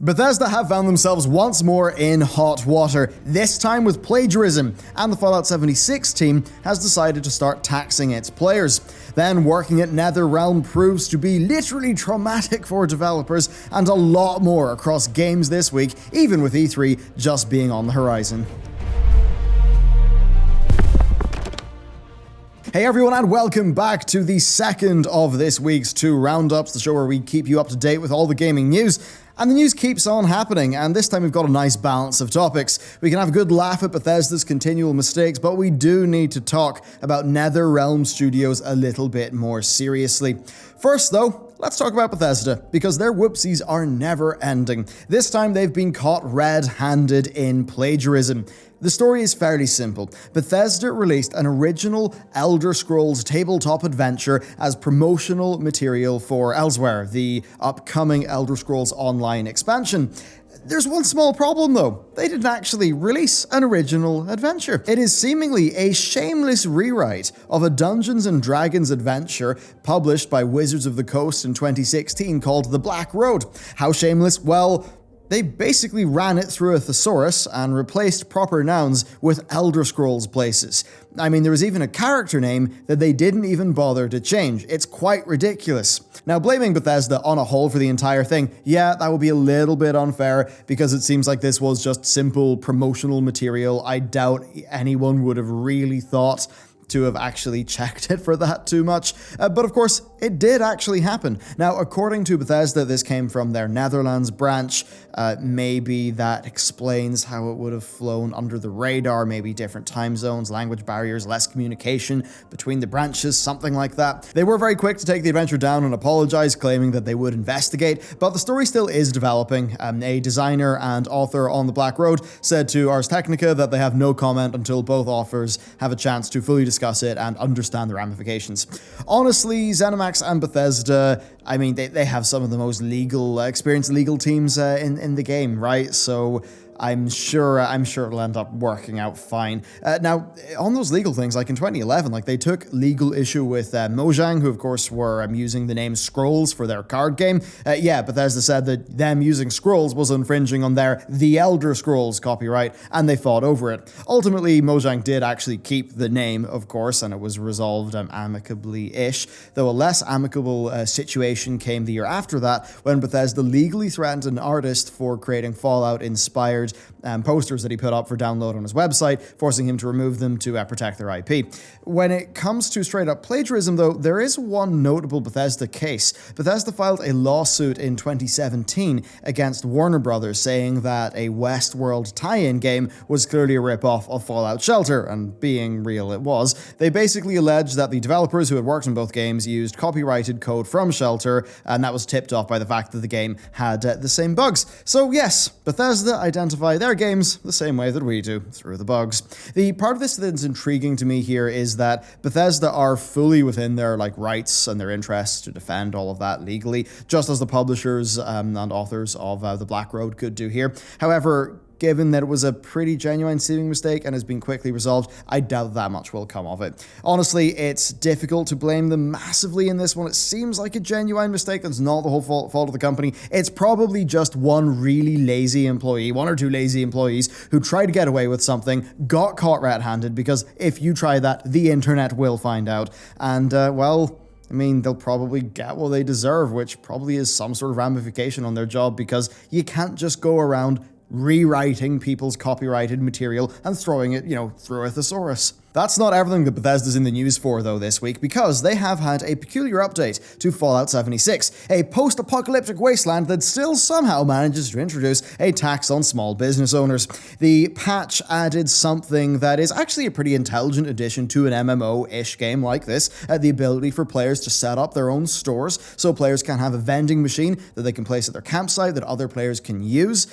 Bethesda have found themselves once more in hot water, this time with plagiarism, and the Fallout 76 team has decided to start taxing its players. Then working at NetherRealm proves to be literally traumatic for developers, and a lot more across games this week, even with E3 just being on the horizon. Hey everyone, and welcome back to the second of this week's 2 roundups, the show where we keep you up to date with all the gaming news. And the news keeps on happening, and this time we've got a nice balance of topics. We can have a good laugh at Bethesda's continual mistakes, but we do need to talk about NetherRealm Studios a little bit more seriously. First though, let's talk about Bethesda, because their whoopsies are never ending. This time they've been caught red-handed in plagiarism. The story is fairly simple. Bethesda released an original Elder Scrolls tabletop adventure as promotional material for Elsewhere, the upcoming Elder Scrolls Online expansion. There's one small problem though. They didn't actually release an original adventure. It is seemingly a shameless rewrite of a Dungeons & Dragons adventure published by Wizards of the Coast in 2016 called The Black Road. How shameless? Well, they basically ran it through a thesaurus and replaced proper nouns with Elder Scrolls places. I mean, there was even a character name that they didn't even bother to change. It's quite ridiculous. Now, blaming Bethesda on a whole for the entire thing, yeah, that would be a little bit unfair because it seems like this was just simple promotional material. I doubt anyone would have really thought to have actually checked it for that too much. But of course, it did actually happen. Now, according to Bethesda, this came from their Netherlands branch. Maybe that explains how it would have flown under the radar, maybe different time zones, language barriers, less communication between the branches, something like that. They were very quick to take the adventure down and apologize, claiming that they would investigate, but the story still is developing. A designer and author on the Black Road said to Ars Technica that they have no comment until both authors have a chance to fully discuss it and understand the ramifications. Honestly, ZeniMax and Bethesda, I mean, they have some of the most experienced legal teams in the game, right? So I'm sure it'll end up working out fine. Now, on those legal things, like in 2011, like they took legal issue with Mojang, who of course were using the name Scrolls for their card game. Yeah, Bethesda said that them using Scrolls was infringing on their The Elder Scrolls copyright, and they fought over it. Ultimately, Mojang did actually keep the name, of course, and it was resolved amicably-ish, though a less amicable situation came the year after that, when Bethesda legally threatened an artist for creating Fallout-inspired posters that he put up for download on his website, forcing him to remove them to protect their IP. When it comes to straight up plagiarism though, there is one notable Bethesda case. Bethesda filed a lawsuit in 2017 against Warner Brothers, saying that a Westworld tie-in game was clearly a rip-off of Fallout Shelter, and being real it was. They basically alleged that the developers who had worked on both games used copyrighted code from Shelter, and that was tipped off by the fact that the game had the same bugs. So yes, Bethesda identified their games the same way that we do, through the bugs. The part of this that's intriguing to me here is that Bethesda are fully within their rights and their interests to defend all of that legally, just as the publishers and authors of The Black Road could do here. However, given that it was a pretty genuine seeming mistake and has been quickly resolved, I doubt that much will come of it. Honestly, it's difficult to blame them massively in this one. It seems like a genuine mistake that's not the whole fault of the company. It's probably just one really lazy employee, one or two lazy employees who tried to get away with something, got caught red-handed, because if you try that, the internet will find out. And, well, I mean, they'll probably get what they deserve, which probably is some sort of ramification on their job, because you can't just go around rewriting people's copyrighted material and throwing it, through a thesaurus. That's not everything that Bethesda's in the news for, though, this week, because they have had a peculiar update to Fallout 76, a post-apocalyptic wasteland that still somehow manages to introduce a tax on small business owners. The patch added something that is actually a pretty intelligent addition to an MMO-ish game like this, the ability for players to set up their own stores, so players can have a vending machine that they can place at their campsite that other players can use.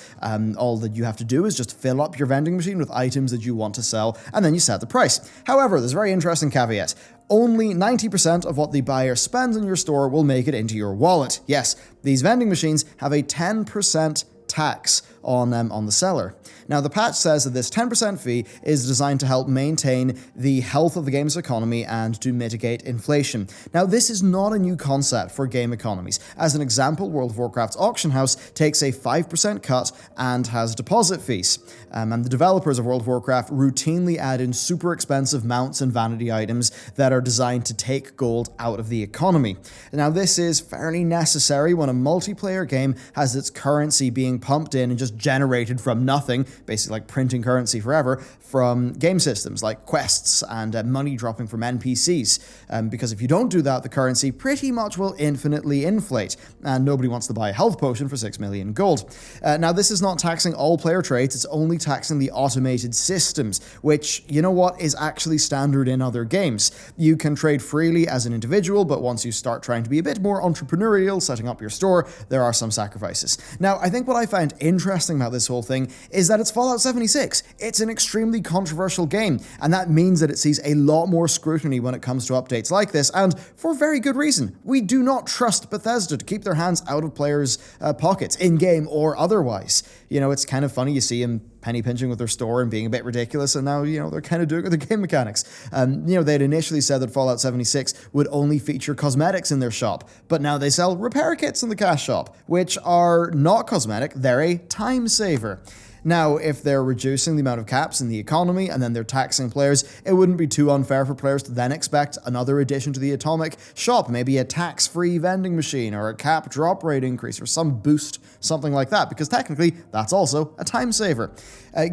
All that you have to do is just fill up your vending machine with items that you want to sell, and then you set the price. However, there's a very interesting caveat. Only 90% of what the buyer spends in your store will make it into your wallet. Yes, these vending machines have a 10% tax on the seller. Now, the patch says that this 10% fee is designed to help maintain the health of the game's economy and to mitigate inflation. Now, this is not a new concept for game economies. As an example, World of Warcraft's auction house takes a 5% cut and has deposit fees. And the developers of World of Warcraft routinely add in super expensive mounts and vanity items that are designed to take gold out of the economy. Now, this is fairly necessary when a multiplayer game has its currency being pumped in and just generated from nothing, basically like printing currency forever, from game systems like quests and money dropping from NPCs. Because if you don't do that, the currency pretty much will infinitely inflate, and nobody wants to buy a health potion for 6 million gold. Now, this is not taxing all player trades, it's only taxing the automated systems, which, you know what, is actually standard in other games. You can trade freely as an individual, but once you start trying to be a bit more entrepreneurial, setting up your store, there are some sacrifices. Now, I think what I find interesting about this whole thing is that it's Fallout 76. It's an extremely controversial game, and that means that it sees a lot more scrutiny when it comes to updates like this, and for very good reason. We do not trust Bethesda to keep their hands out of players' pockets, in-game or otherwise. You know, it's kind of funny, you see them penny pinching with their store and being a bit ridiculous, and now, you know, they're kind of doing it with their game mechanics. You know, they'd initially said that Fallout 76 would only feature cosmetics in their shop, but now they sell repair kits in the cash shop, which are not cosmetic, they're a time saver. Now, if they're reducing the amount of caps in the economy and then they're taxing players, it wouldn't be too unfair for players to then expect another addition to the Atomic shop, maybe a tax-free vending machine or a cap drop rate increase or some boost, something like that, because technically that's also a time saver.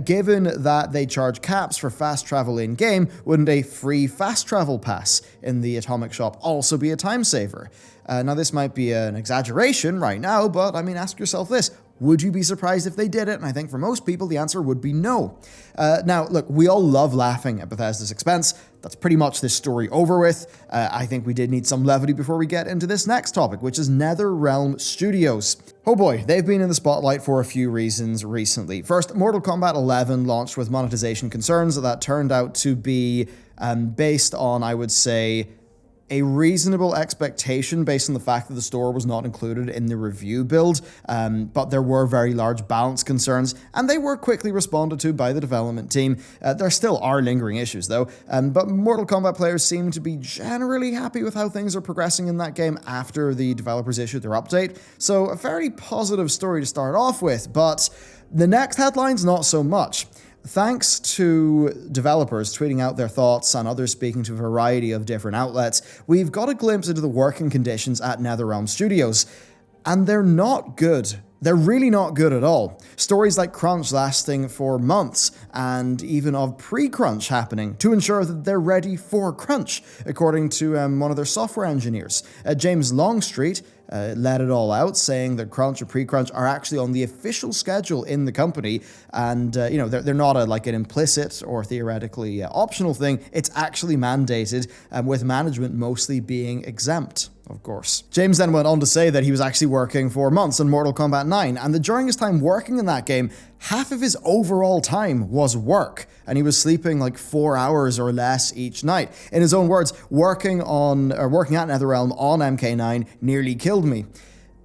Given that they charge caps for fast travel in-game, wouldn't a free fast travel pass in the Atomic shop also be a time saver? Now, this might be an exaggeration right now, but I mean, ask yourself this. Would you be surprised if they did it? And I think for most people, the answer would be no. Now, look, we all love laughing at Bethesda's expense. That's pretty much this story over with. I think we did need some levity before we get into this next topic, which is NetherRealm Studios. Oh boy, they've been in the spotlight for a few reasons recently. First, Mortal Kombat 11 launched with monetization concerns that turned out to be based on, I would say, a reasonable expectation based on the fact that the store was not included in the review build, but there were very large balance concerns, and they were quickly responded to by the development team. There still are lingering issues, though, but Mortal Kombat players seem to be generally happy with how things are progressing in that game after the developers issued their update, so a very positive story to start off with, but the next headline's not so much. Thanks to developers tweeting out their thoughts and others speaking to a variety of different outlets, we've got a glimpse into the working conditions at NetherRealm Studios. And they're not good. They're really not good at all. Stories like crunch lasting for months, and even of pre-crunch happening to ensure that they're ready for crunch, according to one of their software engineers. James Longstreet let it all out, saying that crunch or pre-crunch are actually on the official schedule in the company, and you know, they're not an implicit or theoretically optional thing. It's actually mandated, with management mostly being exempt. Of course. James then went on to say that he was actually working for months on Mortal Kombat 9, and that during his time working in that game, half of his overall time was work, and he was sleeping like 4 hours or less each night. In his own words, working at NetherRealm on MK9 nearly killed me.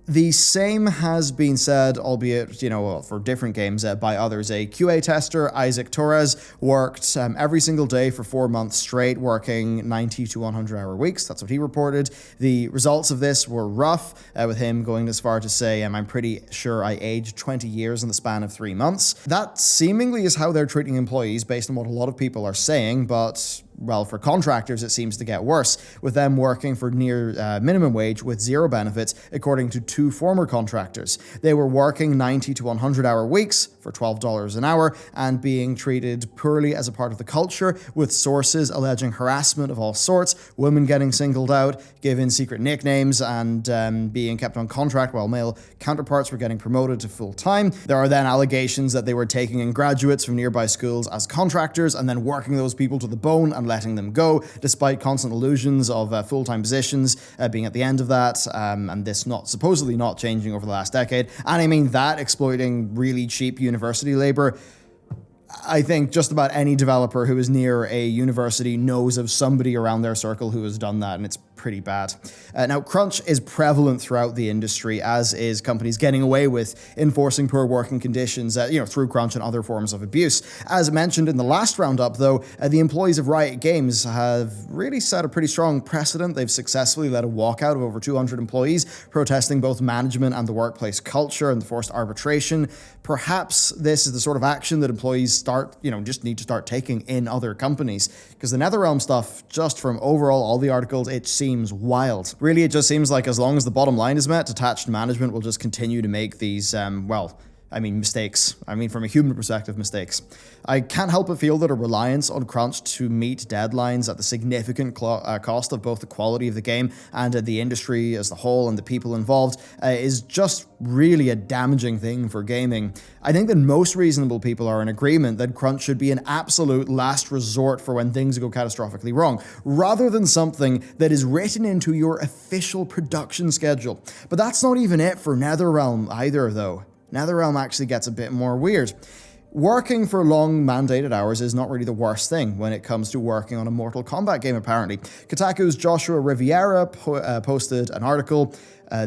The same has been said, albeit, you know, for different games, by others. A QA tester, Isaac Torres, worked every single day for 4 months straight, working 90 to 100 hour weeks. That's what he reported. The results of this were rough, with him going as far to say, I'm pretty sure I aged 20 years in the span of 3 months. That seemingly is how they're treating employees based on what a lot of people are saying, but well, for contractors, it seems to get worse, with them working for near minimum wage with zero benefits, according to 2 former contractors. They were working 90 to 100 hour weeks for $12 an hour and being treated poorly as a part of the culture, with sources alleging harassment of all sorts, women getting singled out, given secret nicknames, and being kept on contract while male counterparts were getting promoted to full-time. There are then allegations that they were taking in graduates from nearby schools as contractors and then working those people to the bone and letting them go, despite constant illusions of full-time positions being at the end of that, and this supposedly not changing over the last decade. And I mean that, exploiting really cheap university labor. I think just about any developer who is near a university knows of somebody around their circle who has done that, and it's pretty bad. Now, crunch is prevalent throughout the industry, as is companies getting away with enforcing poor working conditions, through crunch and other forms of abuse. As mentioned in the last roundup, though, the employees of Riot Games have really set a pretty strong precedent. They've successfully led a walkout of over 200 employees, protesting both management and the workplace culture and the forced arbitration. Perhaps this is the sort of action that employees just need to start taking in other companies, because the NetherRealm stuff, just from overall all the articles, it seems wild. Really, it just seems like as long as the bottom line is met, detached management will just continue to make these, mistakes. From a human perspective, mistakes. I can't help but feel that a reliance on crunch to meet deadlines at the significant cost of both the quality of the game and the industry as the whole and the people involved is just really a damaging thing for gaming. I think that most reasonable people are in agreement that crunch should be an absolute last resort for when things go catastrophically wrong, rather than something that is written into your official production schedule. But that's not even it for NetherRealm either, though. NetherRealm actually gets a bit more weird. Working for long mandated hours is not really the worst thing when it comes to working on a Mortal Kombat game, apparently. Kotaku's Joshua Riviera posted an article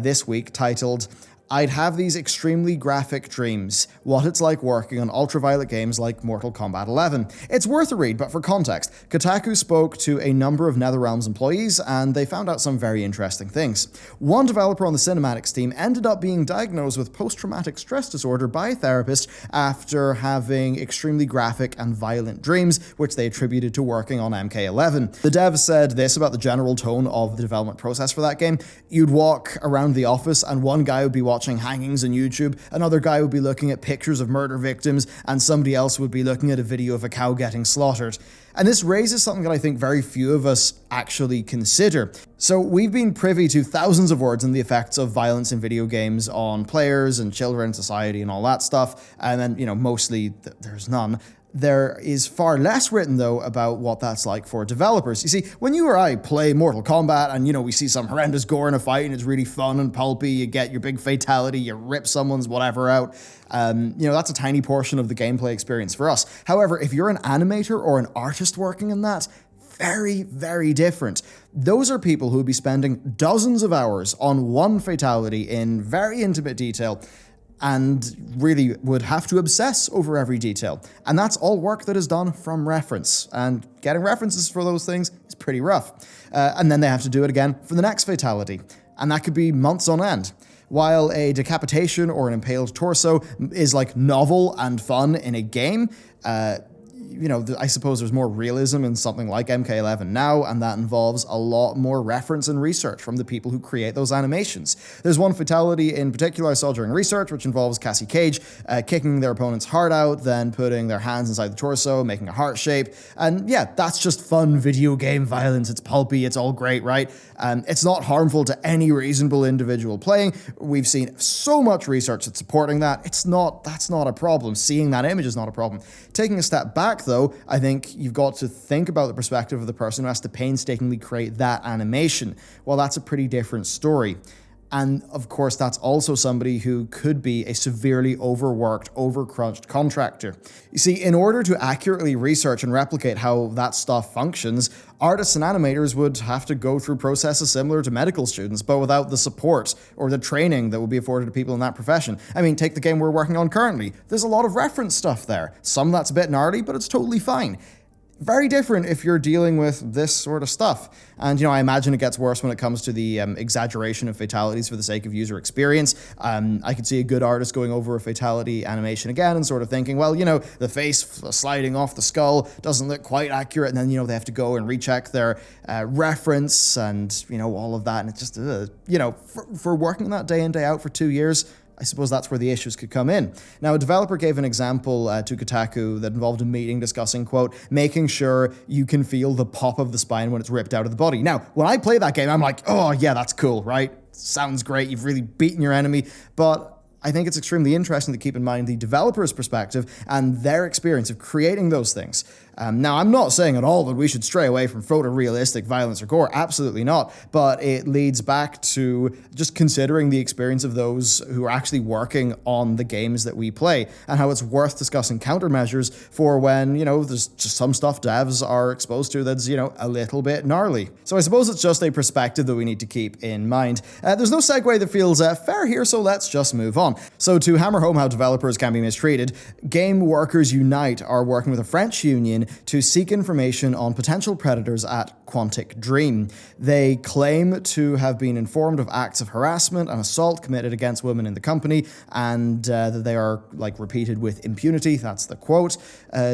this week titled, "I'd have these extremely graphic dreams. What it's like working on ultraviolet games like Mortal Kombat 11. It's worth a read, but for context, Kotaku spoke to a number of NetherRealm's employees, and they found out some very interesting things. One developer on the cinematics team ended up being diagnosed with post-traumatic stress disorder by a therapist after having extremely graphic and violent dreams, which they attributed to working on MK11. The dev said this about the general tone of the development process for that game. You'd walk around the office, and one guy would be watching hangings on YouTube, another guy would be looking at pictures of murder victims, and somebody else would be looking at a video of a cow getting slaughtered." And this raises something that I think very few of us actually consider. So we've been privy to thousands of words on the effects of violence in video games on players and children, society, and all that stuff, and then, mostly there's none. There is far less written, though, about what that's like for developers. You see, when you or I play Mortal Kombat and, we see some horrendous gore in a fight and it's really fun and pulpy, you get your big fatality, you rip someone's whatever out, that's a tiny portion of the gameplay experience for us. However, if you're an animator or an artist working in that, very, very different. Those are people who would be spending dozens of hours on one fatality in very intimate detail, and really would have to obsess over every detail. And that's all work that is done from reference. And getting references for those things is pretty rough. And then they have to do it again for the next fatality. And that could be months on end. While a decapitation or an impaled torso is like novel and fun in a game, I suppose there's more realism in something like MK11 now, and that involves a lot more reference and research from the people who create those animations. There's one fatality in particular I saw during research, which involves Cassie Cage kicking their opponent's heart out, then putting their hands inside the torso, making a heart shape. And yeah, that's just fun video game violence. It's pulpy, it's all great, right? It's not harmful to any reasonable individual playing. We've seen so much research that's supporting that. That's not a problem. Seeing that image is not a problem. Taking a step back, though, I think you've got to think about the perspective of the person who has to painstakingly create that animation. Well, that's a pretty different story. And of course, that's also somebody who could be a severely overworked, overcrunched contractor. You see, in order to accurately research and replicate how that stuff functions, artists and animators would have to go through processes similar to medical students, but without the support or the training that would be afforded to people in that profession. Take the game we're working on currently. There's a lot of reference stuff there. Some that's a bit gnarly, but it's totally fine. Very different if you're dealing with this sort of stuff. And, I imagine it gets worse when it comes to the exaggeration of fatalities for the sake of user experience. I could see a good artist going over a fatality animation again and sort of thinking, well, the face sliding off the skull doesn't look quite accurate. And then, they have to go and recheck their reference and, all of that. And it's just, for working that day in, day out for 2 years, I suppose that's where the issues could come in. Now, a developer gave an example to Kotaku that involved a meeting discussing, quote, making sure you can feel the pop of the spine when it's ripped out of the body. Now, when I play that game, I'm like, oh yeah, that's cool, right? Sounds great. You've really beaten your enemy. But I think it's extremely interesting to keep in mind the developer's perspective and their experience of creating those things. Now, I'm not saying at all that we should stray away from photorealistic violence or gore, absolutely not, but it leads back to just considering the experience of those who are actually working on the games that we play, and how it's worth discussing countermeasures for when, there's just some stuff devs are exposed to that's, a little bit gnarly. So I suppose it's just a perspective that we need to keep in mind. There's no segue that feels fair here, so let's just move on. So to hammer home how developers can be mistreated, Game Workers Unite are working with a French union to seek information on potential predators at Quantic Dream. They claim to have been informed of acts of harassment and assault committed against women in the company, and that they are repeated with impunity, that's the quote,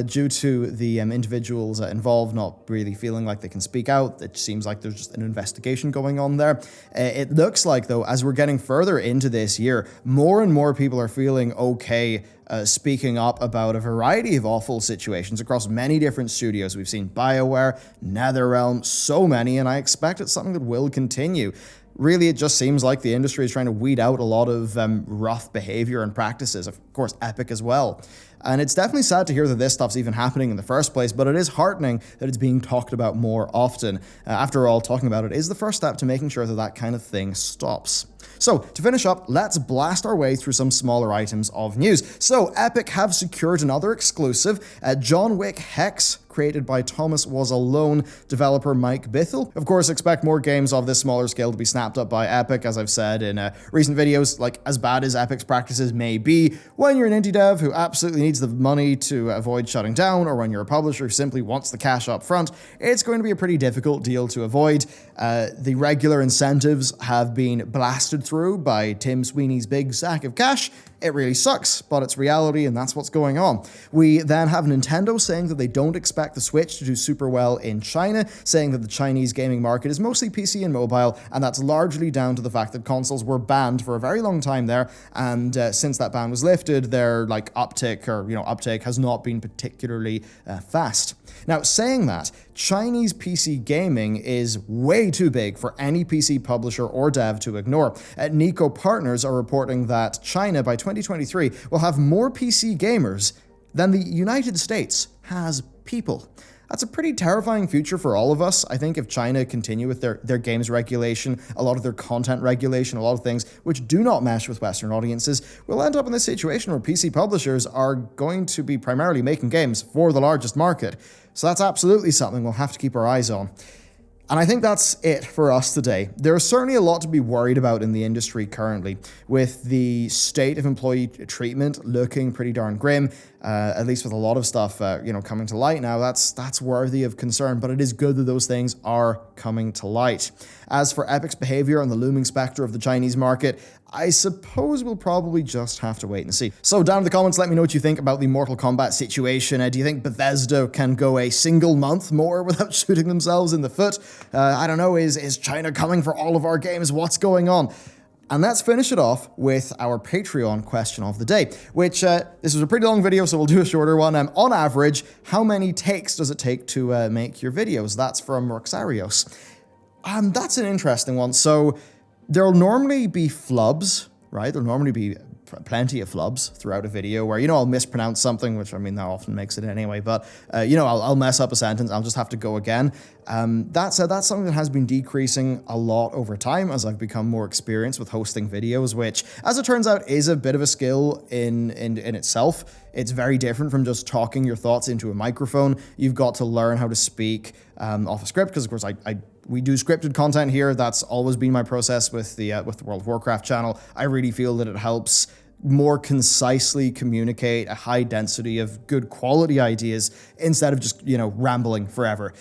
due to the individuals involved not really feeling like they can speak out. It seems like there's just an investigation going on there. It looks like, though, as we're getting further into this year, more and more people are feeling okay speaking up about a variety of awful situations across many different studios. We've seen BioWare, NetherRealm, so many, and I expect it's something that will continue. Really, it just seems like the industry is trying to weed out a lot of rough behavior and practices, of course, Epic as well. And it's definitely sad to hear that this stuff's even happening in the first place, but it is heartening that it's being talked about more often. After all, talking about it is the first step to making sure that that kind of thing stops. So, to finish up, let's blast our way through some smaller items of news. So, Epic have secured another exclusive, John Wick Hex, created by Thomas Was Alone developer Mike Bithell. Of course, expect more games of this smaller scale to be snapped up by Epic, as I've said in recent videos. As bad as Epic's practices may be, when you're an indie dev who absolutely needs the money to avoid shutting down, or when you're a publisher who simply wants the cash up front, it's going to be a pretty difficult deal to avoid. The regular incentives have been blasted through by Tim Sweeney's big sack of cash. It really sucks, but it's reality, and that's what's going on. We then have Nintendo saying that they don't expect the Switch to do super well in China, saying that the Chinese gaming market is mostly PC and mobile, and that's largely down to the fact that consoles were banned for a very long time there, and since that ban was lifted, their uptick has not been particularly fast. Now, saying that, Chinese PC gaming is way too big for any PC publisher or dev to ignore. Nico Partners are reporting that China by 2023 will have more PC gamers than the United States has people. That's a pretty terrifying future for all of us. I think if China continue with their games regulation, a lot of their content regulation, a lot of things which do not mesh with Western audiences, we'll end up in this situation where PC publishers are going to be primarily making games for the largest market. So that's absolutely something we'll have to keep our eyes on. And I think that's it for us today. There is certainly a lot to be worried about in the industry currently, with the state of employee treatment looking pretty darn grim, at least with a lot of stuff coming to light now. That's worthy of concern, but it is good that those things are coming to light. As for Epic's behavior and the looming specter of the Chinese market, I suppose we'll probably just have to wait and see. So down in the comments, let me know what you think about the Mortal Kombat situation. Do you think Bethesda can go a single month more without shooting themselves in the foot? I don't know, is China coming for all of our games? What's going on? And let's finish it off with our Patreon question of the day, which this was a pretty long video, so we'll do a shorter one. On average, how many takes does it take to make your videos? That's from Roxarios. That's an interesting one. So there'll normally be flubs, right? There'll normally be plenty of flubs throughout a video where, I'll mispronounce something, which, that often makes it anyway, but, I'll mess up a sentence, I'll just have to go again. That said, that's something that has been decreasing a lot over time as I've become more experienced with hosting videos, which, as it turns out, is a bit of a skill in itself. It's very different from just talking your thoughts into a microphone. You've got to learn how to speak off a script, because, of course, we do scripted content here. That's always been my process with the World of Warcraft channel. I really feel that it helps more concisely communicate a high density of good quality ideas instead of just, rambling forever.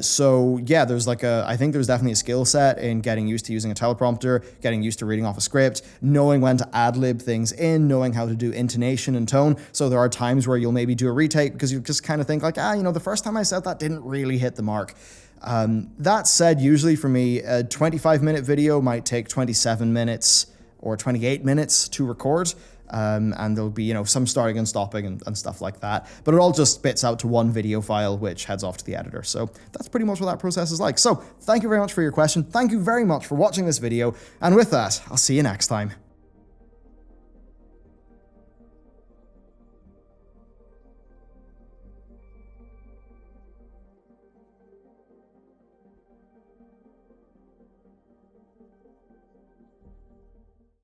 So yeah, I think there's definitely a skill set in getting used to using a teleprompter, getting used to reading off a script, knowing when to ad-lib things in, knowing how to do intonation and tone. So there are times where you'll maybe do a retake because you just kind of think the first time I said that didn't really hit the mark. That said, usually for me, a 25-minute video might take 27 minutes or 28 minutes to record. And there'll be, some starting and stopping and stuff like that. But it all just spits out to one video file, which heads off to the editor. So that's pretty much what that process is like. So thank you very much for your question. Thank you very much for watching this video. And with that, I'll see you next time.